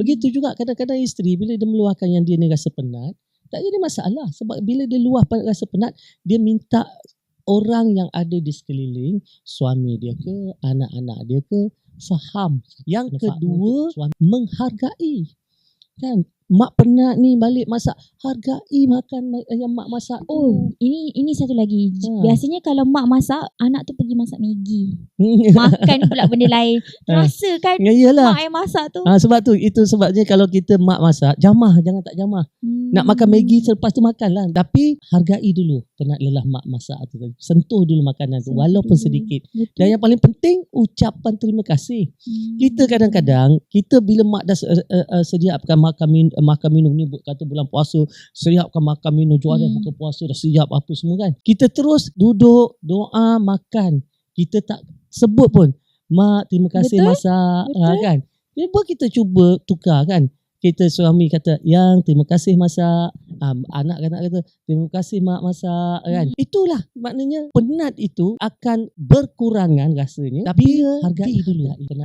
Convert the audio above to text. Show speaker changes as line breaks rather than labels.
Begitu juga kadang-kadang isteri bila dia meluahkan yang dia ni rasa penat, tak jadi masalah. Sebab bila dia luahkan rasa penat, dia minta orang yang ada di sekeliling, suami dia ke, anak-anak dia ke, faham. Yang kedua, menghargai. Kan? Mak penat ni balik masak, hargai makan yang mak masak tu.
Oh, ini satu lagi. Biasanya kalau mak masak, anak tu pergi masak Maggi. Makan pula benda lain. Terasa kan
Yalah.
mak yang masak tu.
Sebab tu, itu sebabnya kalau kita mak masak, jamah, jangan tak jamah. Nak makan Maggi selepas tu makan lah. Tapi hargai dulu penat lelah mak masak tu. Sentuh dulu makanan tu walaupun sedikit.
Betul.
Dan yang paling penting, ucapan terima kasih. Kita kadang-kadang, kita bila mak dah sediakan makan minum ni, kata bulan puasa, siapkan makan minum, juara buka puasa, dah siap apa semua kan. Kita terus duduk, doa, makan. Kita tak sebut pun, mak terima kasih masak. Kan. Cuba kita cuba tukar kan. Kita suami kata, yang terima kasih masak. Anak-anak kata, terima kasih mak masak. Kan. Itulah maknanya penat itu akan berkurangan rasanya. Tapi hargai dulu.